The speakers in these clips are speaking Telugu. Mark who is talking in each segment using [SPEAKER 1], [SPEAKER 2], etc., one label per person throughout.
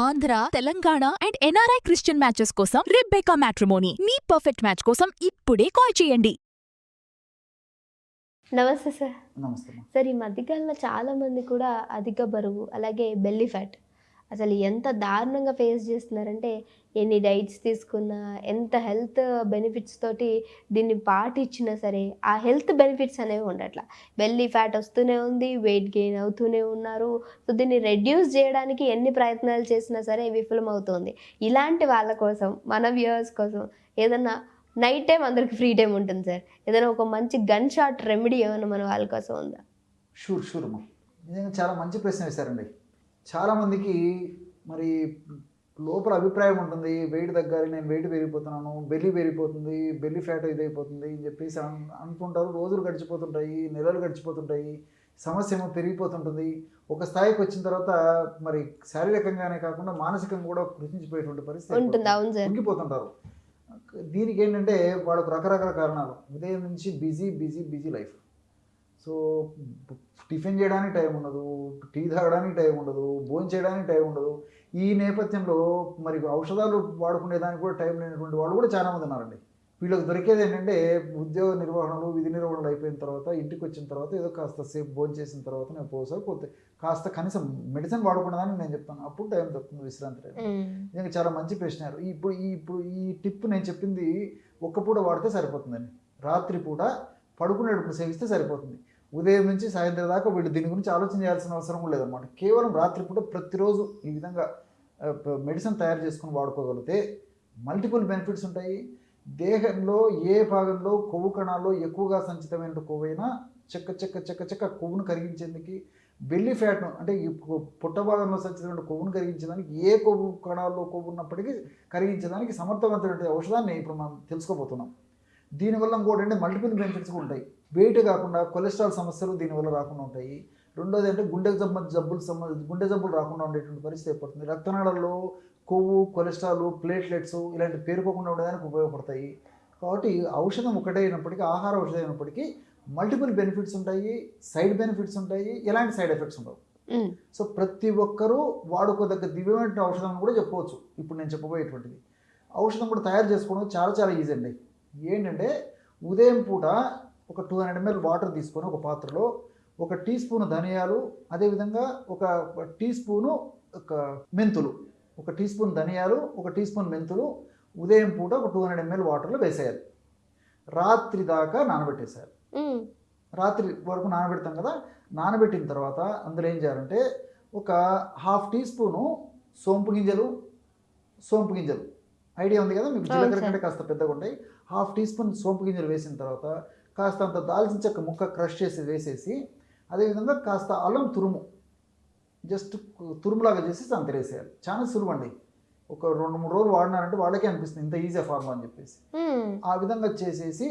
[SPEAKER 1] Andhra, Telangana and NRI Christian matches కోసం రిబ్బెకా మ్యాట్రిమోనీ మీ పర్ఫెక్ట్ మ్యాచ్ కోసం ఇప్పుడే కాల్ చేయండి.
[SPEAKER 2] నమస్తే సార్.
[SPEAKER 3] నమస్తే అమ్మా.
[SPEAKER 2] సార్, ఈ మధ్యకాలంలో చాలామంది కూడా అధిక బరువు, అలాగే బెల్లీ ఫ్యాట్ అసలు ఎంత దారుణంగా ఫేస్ చేస్తున్నారంటే, ఎన్ని డైట్స్ తీసుకున్నా, ఎంత హెల్త్ బెనిఫిట్స్ తోటి దీన్ని పాటించినా సరే ఆ హెల్త్ బెనిఫిట్స్ అనేవి ఉండట్లా. బెల్లీ ఫ్యాట్ వస్తూనే ఉంది, వెయిట్ గెయిన్ అవుతూనే ఉన్నారు. సో దీన్ని రెడ్యూస్ చేయడానికి ఎన్ని ప్రయత్నాలు చేసినా సరే విఫలమవుతుంది. ఇలాంటి వాళ్ళ కోసం, మన వ్యూవర్స్ కోసం ఏదన్నా నైట్ టైం అందరికి ఫ్రీ టైం ఉంటుంది సార్, ఏదైనా ఒక మంచి గన్ షాట్ రెమెడీ ఏమైనా మన వాళ్ళ కోసం ఉందా?
[SPEAKER 3] షూర్ అమ్మా. నిజంగా చాలా మంచి ప్రశ్న వేశారండి. చాలామందికి మరి లోపల అభిప్రాయం ఉంటుంది, వెయిట్ తగ్గాలి, నేను వెయిట్ పెరిగిపోతున్నాను, బెల్లి పెరిగిపోతుంది, బెల్లి ఫ్యాట్ ఇదైపోతుంది అని చెప్పేసి అనుకుంటారు. రోజులు గడిచిపోతుంటాయి, నెలలు గడిచిపోతుంటాయి, సమస్య ఏమో పెరిగిపోతుంటుంది. ఒక స్థాయికి వచ్చిన తర్వాత మరి శారీరకంగానే కాకుండా మానసికంగా కూడా కృషించిపోయేటువంటి పరిస్థితి
[SPEAKER 2] ఉంటుంది. అవును సార్.
[SPEAKER 3] ఉండిపోతుంటారు. దీనికి ఏంటంటే వాళ్ళకు రకరకాల కారణాలు. ఉదయం నుంచి బిజీ లైఫ్. సో టిఫిన్ చేయడానికి టైం ఉండదు, టీ తాగడానికి టైం ఉండదు, భోజనం చేయడానికి టైం ఉండదు. ఈ నేపథ్యంలో మరి ఔషధాలు వాడుకునేదానికి కూడా టైం లేనటువంటి వాళ్ళు కూడా చాలామంది ఉన్నారండి. వీళ్ళకి దొరికేది ఏంటంటే ఉద్యోగ నిర్వహణలు, విధి నిర్వహణలు అయిపోయిన తర్వాత ఇంటికి వచ్చిన తర్వాత ఏదో కాస్త సేపు భోజనం చేసిన తర్వాత నేను పోతే కాస్త కనీసం మెడిసిన్ వాడుకునేదాన్ని నేను చెప్తాను. అప్పుడు టైం దొరుకుతుంది విశ్రాంతి టైం. నిజంగా చాలా మంచి ప్రశ్న. ఇప్పుడు ఈ టిప్ నేను చెప్పింది ఒక్క పూట వాడితే సరిపోతుందండి. రాత్రి పూట పడుకునేటప్పుడు సేవిస్తే సరిపోతుంది. ఉదయం నుంచి సాయంత్రం దాకా వీళ్ళు దీని గురించి ఆలోచన చేయాల్సిన అవసరం లేదన్నమాట. కేవలం రాత్రిపూట ప్రతిరోజు ఈ విధంగా మెడిసిన్ తయారు చేసుకుని వాడుకోగలిగితే మల్టిపుల్ బెనిఫిట్స్ ఉంటాయి. దేహంలో ఏ భాగంలో కొవ్వు కణాల్లో ఎక్కువగా సంచితమైన కొవ్వైనా చెక్క కొవ్వును కరిగించేందుకు, బెల్లీ ఫ్యాట్ను అంటే ఈ పుట్ట భాగంలో సంచితమైన కొవ్వును కరిగించేదానికి, ఏ కొవ్వు కణాల్లో కొవ్వు ఉన్నప్పటికీ కరిగించేదానికి సమర్థవంతమైన ఔషధాన్ని ఇప్పుడు మనం తెలుసుకోబోతున్నాం. దీనివల్ల ఇంకోటి అంటే మల్టిపుల్ బెనిఫిట్స్ కూడా ఉంటాయి. వెయిట్ కాకుండా కొలెస్ట్రాల్ సమస్యలు దీనివల్ల రాకుండా ఉంటాయి. రెండోది అంటే గుండె జబ్బులు రాకుండా ఉండేటువంటి పరిస్థితి ఏర్పడుతుంది. రక్తనాళాల్లో కొవ్వు, కొలెస్ట్రాల్, ప్లేట్లెట్స్ ఇలాంటి పేరుకోకుండా ఉండడానికి ఉపయోగపడతాయి. కాబట్టి ఔషధం ఒకటే అయినప్పటికీ, ఆహార ఔషధం అయినప్పటికీ మల్టిపుల్ బెనిఫిట్స్ ఉంటాయి, సైడ్ బెనిఫిట్స్ ఉంటాయి, ఎలాంటి సైడ్ ఎఫెక్ట్స్ ఉండవు. సో ప్రతి ఒక్కరూ వాడుకోదగ్గ దివ్యమైన ఔషధం కూడా చెప్పవచ్చు. ఇప్పుడు నేను చెప్పబోయేటువంటిది ఔషధం కూడా తయారు చేసుకోవడం చాలా ఈజీ అండి. ఏంటంటే ఉదయం పూట ఒక 200 ml వాటర్ తీసుకొని ఒక పాత్రలో 1 టీ స్పూన్ ధనియాలు, అదేవిధంగా 1 టీ స్పూను మెంతులు, 1 టీ స్పూన్ ధనియాలు, 1 టీ స్పూన్ మెంతులు ఉదయం పూట ఒక 200 ml వాటర్లో వేసేయాలి. రాత్రి దాకా నానబెట్టేసేయాలి. రాత్రి వరకు నానబెడతాం కదా, నానబెట్టిన తర్వాత అందులో ఏం చేయాలంటే ఒక 1/2 టీ స్పూను సోంపు గింజలు ఐడియా ఉంది కదా మీకు, జీలకర్ర కంటే కాస్త పెద్దగా ఉంటాయి. 1/2 టీ స్పూన్ సోంపు గింజలు వేసిన తర్వాత కాస్త అంత దాల్చిన చెక్క ముక్క క్రష్ చేసి వేసేసి, అదేవిధంగా కాస్త అల్లం తురుము జస్ట్ తురుములాగా చేసి అంతరేసేయాలి. చాలా సులువు అండి. ఒక 2-3 రోజులు వాడినారంటే వాళ్ళకే అనిపిస్తుంది ఇంత ఈజీ ఫార్ములా అని చెప్పేసి. ఆ విధంగా చేసేసి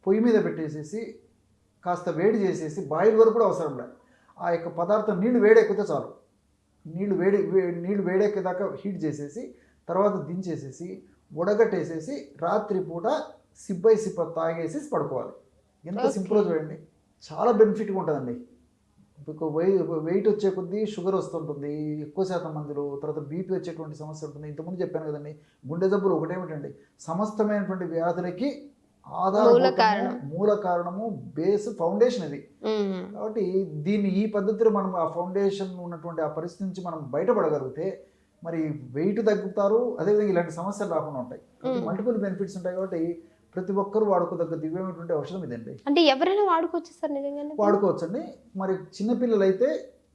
[SPEAKER 3] పొయ్యి మీద పెట్టేసేసి కాస్త వేడి చేసేసి, బాయిల్ వరకు కూడా అవసరం లేదు, ఆ యొక్క పదార్థం నీళ్లు వేడెక్కితే చాలు. నీళ్లు వేడెక్కేదాకా హీట్ చేసేసి తర్వాత దించేసేసి ఉడగట్టేసేసి రాత్రిపూట సిప్ బై సిప్ తాగేసి పడుకోవాలి. ఎంత సింపుల్గా చూడండి, చాలా బెనిఫిట్గా ఉంటుందండి. వెయిట్ వచ్చే కొద్దీ షుగర్ వస్తుంటుంది ఎక్కువ శాతం మందిలో, తర్వాత బీపీ వచ్చేటువంటి సమస్య ఉంటుంది. ఇంతకుముందు చెప్పాను కదండి, గుండె జబ్బులు ఒకటేమిటండి సమస్తమైనటువంటి వ్యాధులకి మూల కారణము, బేస్, ఫౌండేషన్ ఇది. కాబట్టి ఈ పద్ధతిలో మనం ఆ ఫౌండేషన్ ఉన్నటువంటి ఆ పరిస్థితి నుంచి మనం బయటపడగలిగితే మరి వెయిట్ తగ్గుతారు, అదేవిధంగా ఇలాంటి సమస్యలు రాకుండా ఉంటాయి. మల్టిపుల్ బెనిఫిట్స్ ఉంటాయి. కాబట్టి ప్రతి ఒక్కరు వాడుకోదగ్గ దివ్యమైనటువంటి ఔషధం ఇదండి.
[SPEAKER 2] అంటే ఎవరైనా వాడుకోవచ్చు సార్? నిజంగా
[SPEAKER 3] వాడుకోవచ్చు అండి. మరి చిన్నపిల్లలు అయితే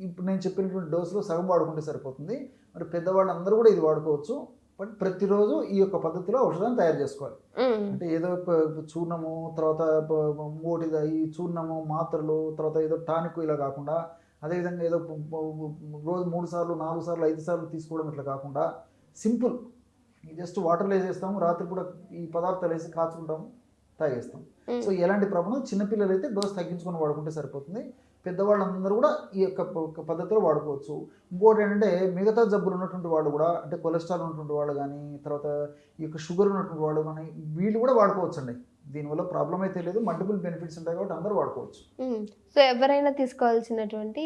[SPEAKER 3] ఇప్పుడు నేను చెప్పినటువంటి డోసులో సగం వాడుకుంటే సరిపోతుంది. మరి పెద్దవాళ్ళు అందరూ కూడా ఇది వాడుకోవచ్చు. బట్ ప్రతిరోజు ఈ యొక్క పద్ధతిలో ఔషధాన్ని తయారు చేసుకోవాలి. అంటే ఏదో చూర్ణము, తర్వాత ఈ చూర్ణము, మాత్రలు, తర్వాత ఏదో టానిక్ ఇలా కాకుండా, అదేవిధంగా ఏదో రోజు 3 సార్లు 4 సార్లు 5 సార్లు తీసుకోవడం ఇట్లా కాకుండా సింపుల్ జస్ట్ వాటర్లో వేసేస్తాము, రాత్రి కూడా ఈ పదార్థాలు వేసి కాచుకుంటాము, తాగేస్తాం. సో ఎలాంటి ప్రాబ్లం, చిన్నపిల్లలు అయితే డోస్ తగ్గించుకొని వాడుకుంటే సరిపోతుంది. పెద్దవాళ్ళందరూ కూడా ఈ యొక్క పద్ధతిలో వాడుకోవచ్చు. ఇంకోటి ఏంటంటే మిగతా జబ్బులు ఉన్నటువంటి వాళ్ళు కూడా, అంటే కొలెస్ట్రాల్ ఉన్నటువంటి వాళ్ళు కానీ, తర్వాత ఈ యొక్క షుగర్ ఉన్నటువంటి వాళ్ళు కానీ వీళ్ళు కూడా వాడుకోవచ్చు అండి. దీనివల్ల ప్రాబ్లం అయితే లేదు, మల్టిపుల్ బెనిఫిట్స్ ఉంటాయి కాబట్టి అందరూ వాడుకోవచ్చు.
[SPEAKER 2] సో ఎవరైనా తీసుకోవాల్సినటువంటి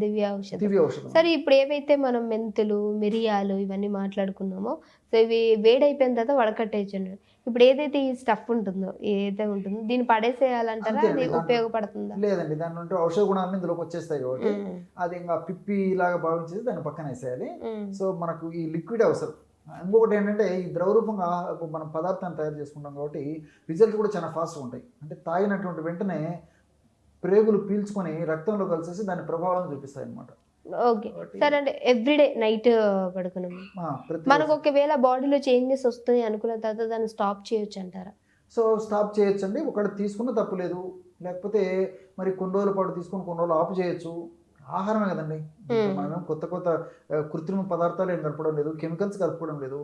[SPEAKER 2] దివ్య ఔషధం.
[SPEAKER 3] దివ్య ఔషధం.
[SPEAKER 2] సరే, ఇప్పుడు ఏవైతే మనం మెంతులు, మిరియాలు ఇవన్నీ మాట్లాడుకున్నామో, సో ఇవి వేడైపోయిన తర్వాత వడకట్టేయచ్చు. ఇప్పుడు ఏదైతే ఈ స్టఫ్ ఉంటుందో, ఏదైతే ఉంటుందో దీన్ని పడేసేయాలంటారా,
[SPEAKER 3] అంతే
[SPEAKER 2] అది
[SPEAKER 3] అండి, దాంట్లో
[SPEAKER 2] ఉపయోగపడుతుందా?
[SPEAKER 3] లేదండి, దాని నుండి ఔషధ గుణాలు ఇందులోకి వచ్చేస్తాయి కాబట్టి అది ఇంకా పిప్పి లాగా భావించేసి దాన్ని పక్కన వేసేయాలి. సో మనకు ఈ లిక్విడ్ అవసరం. ఇంకొకటి ఏంటంటే ఈ ద్రవరూపంగా మనం పదార్థాన్ని తయారు చేసుకుంటాం కాబట్టి రిజల్ట్ కూడా చాలా ఫాస్ట్గా ఉంటాయి. అంటే తాగినటువంటి వెంటనే ప్రేగులు పీల్చుకొని రక్తంలో కలిసేసి దాని ప్రభావాన్ని చూపిస్తాయి అన్నమాట.
[SPEAKER 2] ఓకే, సరే. అంటే ఎవ్రీడే నైట్ పడుకున్నాం మనకు ఒకవేళ బాడీలో చేంజెస్ వస్తాయి అనుకున్న తర్వాత దాన్ని స్టాప్ చేయొచ్చు అంటారా?
[SPEAKER 3] సో స్టాప్ చేయొచ్చండి, ఒకటి తీసుకున్న తప్పు లేదు. లేకపోతే మరి కొన్ని రోజుల పాటు తీసుకొని కొన్ని రోజులు ఆపు చేయొచ్చు. ఆహారమే కదండి, మనం కొత్త కొత్త కృత్రిమ పదార్థాలు ఏం కలపడం లేదు, కెమికల్స్ కలపడం లేదు,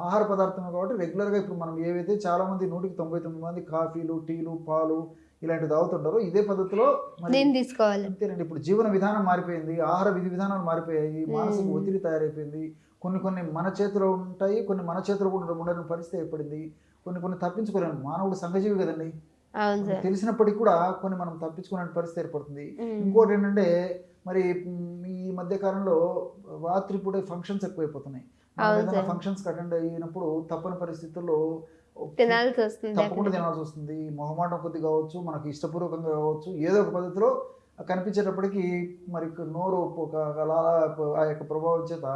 [SPEAKER 3] ఆహార పదార్థమే కాబట్టి రెగ్యులర్గా ఇప్పుడు మనం ఏవైతే చాలామంది 199 మంది కాఫీలు, టీలు, పాలు ఇలాంటివి తాగుతుంటారో ఇదే పద్ధతిలో
[SPEAKER 2] దీన్ని తీసుకోవాలి.
[SPEAKER 3] అంతేనండి. ఇప్పుడు జీవన విధానం మారిపోయింది, ఆహార విధి విధానాలు మారిపోయాయి, మానసిక ఒత్తిడి తయారైపోయింది. కొన్ని మన చేతిలో ఉంటాయి, కొన్ని మన చేతిలో కూడా ఉండని పరిస్థితి ఏర్పడింది. కొన్ని తప్పించుకోలేము, మానవుడు సంఘజీవి కదండి. తెలిసినప్పటికీ కూడా కొన్ని మనం తప్పించుకునే పరిస్థితి ఏర్పడుతుంది. ఇంకోటి ఏంటంటే మరి ఈ మధ్య కాలంలో రాత్రిపూట ఫంక్షన్స్ ఎక్కువైపోతున్నాయి. ఫంక్షన్స్ అటెండ్ అయినప్పుడు తప్పని పరిస్థితుల్లో తప్పకుండా తినాల్సి వస్తుంది. మొహమాటం కొద్ది కావచ్చు, మనకి ఇష్టపూర్వకంగా కావచ్చు, ఏదో ఒక పద్ధతిలో కనిపించేటప్పటికి మరి నోరు ఆ యొక్క ప్రభావం చేత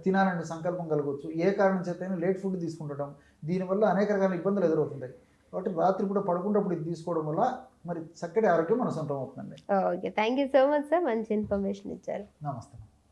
[SPEAKER 3] తినాలని సంకల్పం కలగవచ్చు. ఏ కారణం చేత లేట్ ఫుడ్ తీసుకుంటడం, దీనివల్ల అనేక రకాల ఇబ్బందులు ఎదురవుతుంటాయి. కాబట్టి రాత్రి కూడా పడుకున్నప్పుడు ఇది తీసుకోవడం వల్ల మరి చక్కటి ఆరోగ్యం మన సొంతం అవుతుందండి.
[SPEAKER 2] Okay, thank you so much sir, మంచి ఇన్ఫర్మేషన్ ఇచ్చారు.
[SPEAKER 3] నమస్తే.